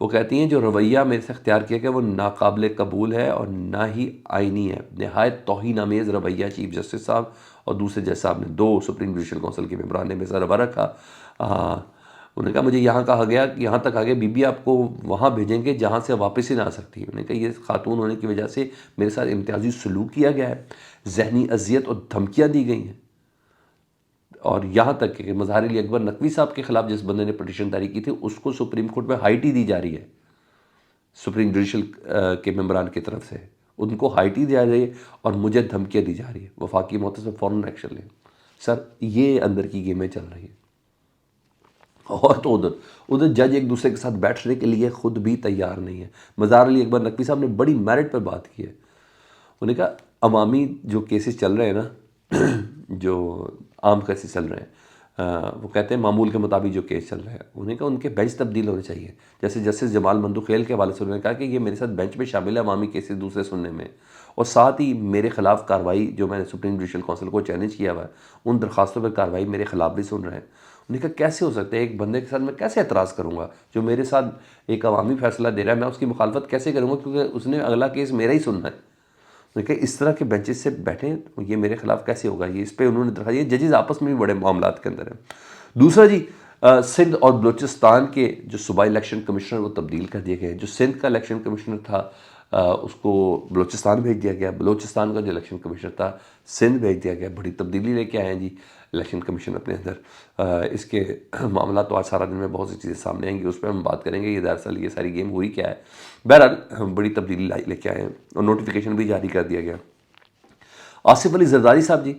وہ کہتی ہیں جو رویہ میرے سے اختیار کیا گیا وہ ناقابل قبول ہے اور نہ ہی آئینی ہے. نہایت توہین آمیز رویہ چیف جسٹس صاحب اور دوسرے جج صاحب نے 2 سپریم جوڈیشل کونسل کے ممبران نے سربراہ رکھا. انہوں نے کہا مجھے یہاں کہا گیا کہ یہاں تک آگے بی بی آپ کو وہاں بھیجیں گے جہاں سے واپس ہی نہ آ سکتی. انہوں نے کہا یہ خاتون ہونے کی وجہ سے میرے ساتھ امتیازی سلوک کیا گیا ہے، ذہنی اذیت اور دھمکیاں دی گئی ہیں. اور یہاں تک کہ مظہر علی اکبر نقوی صاحب کے خلاف جس بندے نے پٹیشن دائر کی تھی اس کو سپریم کورٹ میں ہائی ٹی دی جا رہی ہے سپریم جوڈیشل کے ممبران کی طرف سے. ان کو ہائی ٹی دیا رہی ہے اور مجھے دھمکیاں دی جا رہی ہے. وفاقی محتسب میں فوراً ایکشن لیں. سر یہ اندر کی گیمیں چل رہی ہیں. اور تو ادھر جج ایک دوسرے کے ساتھ بیٹھنے کے لیے خود بھی تیار نہیں ہے. مظہر علی اکبر نقوی صاحب نے بڑی میرٹ پہ بات کی ہے. انہوں نے کہا عوامی جو کیسز چل رہے ہیں نا جو عام کیسز چل رہے ہیں وہ کہتے ہیں معمول کے مطابق جو کیس چل رہے ہیں انہوں نے کہا ان کے بینچ تبدیل ہونے چاہیے. جیسے جسٹس جمال مندوخیل کے حوالے سے انہوں نے کہا کہ یہ میرے ساتھ بینچ میں شامل ہے عوامی کیسز دوسرے سننے میں، اور ساتھ ہی میرے خلاف کارروائی جو میں نے سپریم جوڈیشل کونسل کو چیلنج کیا ہوا ہے ان درخواستوں پہ کارروائی میرے خلاف بھی سن رہے ہیں. انہوں نے کہا کیسے ہو سکتا ہے ایک بندے کے ساتھ میں کیسے اعتراض کروں گا جو میرے ساتھ ایک عوامی فیصلہ دے رہا ہے، میں اس کی مخالفت کیسے کروں گا کیونکہ اس نے اگلا کیس میرا ہی سننا ہے. کہ اس طرح کے بینچز سے بیٹھیں یہ میرے خلاف کیسے ہوگا. یہ اس پہ انہوں نے درخواست، یہ ججز آپس میں بھی بڑے معاملات کے اندر ہیں. دوسرا جی سندھ اور بلوچستان کے جو صوبائی الیکشن کمشنر وہ تبدیل کر دیے گئے. جو سندھ کا الیکشن کمشنر تھا اس کو بلوچستان بھیج دیا گیا. بلوچستان کا جو الیکشن کمشنر تھا سندھ بھیج دیا گیا. بڑی تبدیلی لے کے آئے ہیں جی الیکشن کمیشن اپنے اندر. اس کے معاملات تو آج سارا دن میں بہت سی چیزیں سامنے آئیں گی، اس پہ ہم بات کریں گے یہ دراصل یہ ساری گیم ہوئی کیا ہے. بہرحال بڑی تبدیلی لے کے آئے ہیں اور نوٹیفیکیشن بھی جاری کر دیا گیا. آصف علی زرداری صاحب جی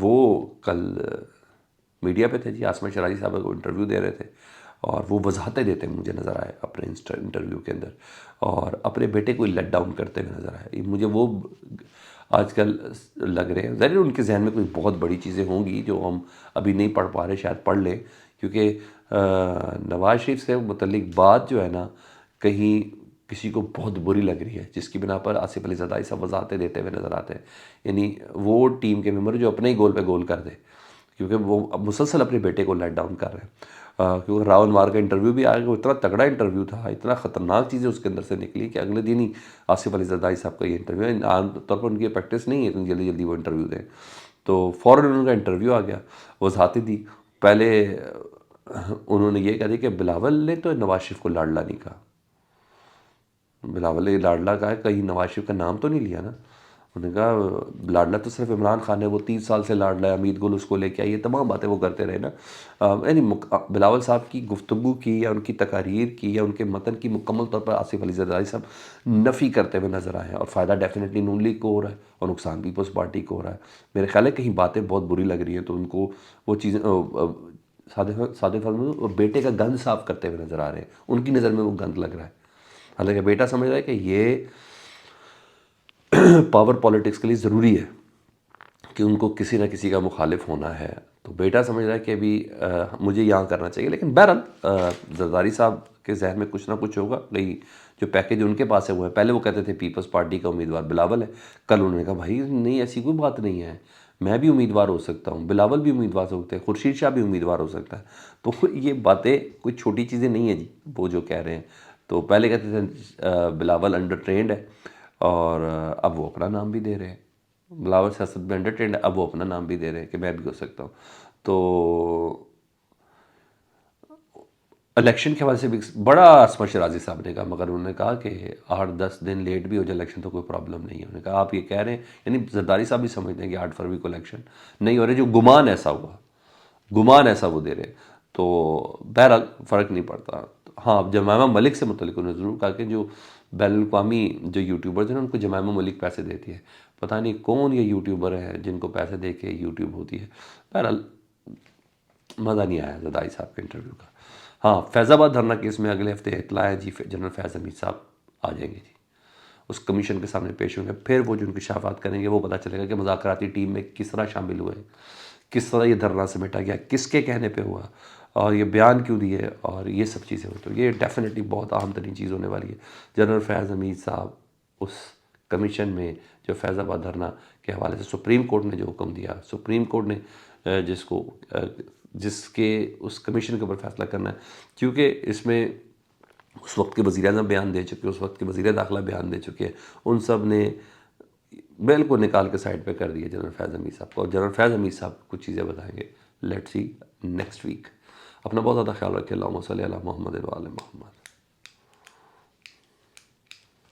وہ کل میڈیا پہ تھے جی. عاصمہ شرازی صاحب کو انٹرویو دے رہے تھے اور وہ وضاحتیں دیتے مجھے نظر آئے اپنے انٹرویو کے اندر اور اپنے بیٹے کو لیٹ ڈاؤن کرتے ہوئے نظر آئے. مجھے وہ آج کل لگ رہے ہیں ظاہر ان کے ذہن میں کوئی بہت بڑی چیزیں ہوں گی جو ہم ابھی نہیں پڑھ پا رہے، شاید پڑھ لیں کیونکہ نواز شریف سے متعلق بات جو ہے نا کہیں کسی کو بہت بری لگ رہی ہے جس کی بنا پر آصف علی زرداری صاحب وضاحتیں دیتے ہوئے نظر آتے ہیں. یعنی وہ ٹیم کے ممبر جو اپنے ہی گول پہ گول کر دے کیونکہ وہ اب مسلسل اپنے بیٹے کو لیٹ ڈاؤن کر رہے ہیں. کیونکہ راول مار کا انٹرویو بھی آیا، وہ اتنا تگڑا انٹرویو تھا، اتنا خطرناک چیزیں اس کے اندر سے نکلی کہ اگلے دن ہی آصف علی زرداری صاحب کا یہ انٹرویو ہے. عام طور پر ان کی پریکٹس نہیں ہے اتنی جلدی جلدی وہ انٹرویو دیں، تو فوراً ان کا انٹرویو آ گیا. وضاحتیں دی. پہلے انہوں نے یہ کہا کہ بلاول نے تو نواز شریف کو لاڈلا نہیں کہا. بلاول نے لاڈلا کہا ہے کہیں نواز شریف کا نام تو نہیں لیا نا. انہوں نے کہا لاڈلا تو صرف عمران خان ہے، وہ 30 سال سے لاڈلا ہے، امید گل اس کو لے کے آئی، یہ تمام باتیں وہ کرتے رہے نا. یعنی بلاول صاحب کی گفتگو کی یا ان کی تقاریر کی یا ان کے متن کی مکمل طور پر آصف علی زرداری صاحب نفی کرتے ہوئے نظر آئے ہیں. اور فائدہ ڈیفینیٹلی نون لیگ کو ہو رہا ہے اور نقصان پیپلز پارٹی کو ہو رہا ہے. میرے خیال ہے کہیں باتیں بہت بری لگ رہی ہیں تو ان کو وہ چیزیں صادق فضل بیٹے کا گند صاف کرتے ہوئے نظر آ رہے ہیں. ان کی نظر میں وہ گند لگ رہا ہے، حالانکہ بیٹا سمجھ رہا ہے کہ یہ پاور پالیٹکس کے لیے ضروری ہے کہ ان کو کسی نہ کسی کا مخالف ہونا ہے. تو بیٹا سمجھ رہا ہے کہ ابھی مجھے یہاں کرنا چاہیے. لیکن بہرحال زرداری صاحب کے ذہن میں کچھ نہ کچھ ہوگا. کہیں جو پیکیج ان کے پاس ہے وہ ہے. پہلے وہ کہتے تھے پیپلز پارٹی کا امیدوار بلاول ہے، کل انہوں نے کہا بھائی نہیں ایسی کوئی بات نہیں ہے، میں بھی امیدوار ہو سکتا ہوں، بلاول بھی امیدوار ہو سکتے ہیں، خورشید شاہ بھی امیدوار ہو سکتا ہے. تو یہ باتیں کوئی چھوٹی چیزیں نہیں ہیں جی وہ جو کہہ رہے ہیں. تو پہلے کہتے تھے بلاول انڈر ٹرینڈ ہے اور اب وہ اپنا نام بھی دے رہے ہیں. بلاول سیاست میں انڈر ٹرینڈ ہے، اب وہ اپنا نام بھی دے رہے ہیں کہ میں بھی ہو سکتا ہوں. تو الیکشن کے حوالے سے بھی بڑا عاصمہ شرازی صاحب نے کہا، مگر انہوں نے کہا کہ 8-10 دن لیٹ بھی ہو جائے الیکشن تو کوئی پرابلم نہیں ہے. انہوں نے کہا آپ یہ کہہ رہے ہیں، یعنی زرداری صاحب بھی سمجھتے ہیں کہ 8 فروری کو الیکشن نہیں ہو رہے، جو گمان ایسا ہوا، گمان ایسا وہ دے رہے. تو بہرحال فرق نہیں پڑتا. ہاں جمائمہ ملک سے متعلق انہوں نے ضرور کہا کہ جو بین الاقوامی جو یوٹیوبرز ہیں ان کو جمائمہ ملک پیسے دیتی ہے. پتہ نہیں کون یہ یوٹیوبر ہیں جن کو پیسے دے کے یوٹیوب ہوتی ہے. بہرحال مزہ نہیں آیا زرداری صاحب کے انٹرویو کا. ہاں فیض آباد دھرنا کیس میں اگلے ہفتے اطلاع ہے جی جنرل فیض حمید صاحب آ جائیں گے جی، اس کمیشن کے سامنے پیش ہوں گے. پھر وہ جو انکشافات کریں گے وہ پتہ چلے گا کہ مذاکراتی ٹیم میں کس طرح شامل ہوئے، کس طرح یہ دھرنا سمیٹا گیا، کس کے کہنے پہ ہوا اور یہ بیان کیوں دیے اور یہ سب چیزیں ہوئی. تو یہ ڈیفینیٹلی بہت اہم ترین چیز ہونے والی ہے. جنرل فیض حمید صاحب اس کمیشن میں جو فیض آباد دھرنا کے حوالے سے سپریم کورٹ نے جو حکم دیا، سپریم کورٹ نے جس کو جس کے اس کمیشن کے اوپر فیصلہ کرنا ہے، کیونکہ اس میں اس وقت کے وزیر اعظم بیان دے چکے، اس وقت کے وزیر داخلہ بیان دے چکے، ان سب نے بالکل نکال کے سائڈ پہ کر دیا جنرل فیض حمید صاحب کو، اور جنرل فیض حمید صاحب کچھ چیزیں بتائیں گے. Let's see next week. اپنا بہت زیادہ خیال رکھیں. اللہم صلی علی محمد و آل محمد.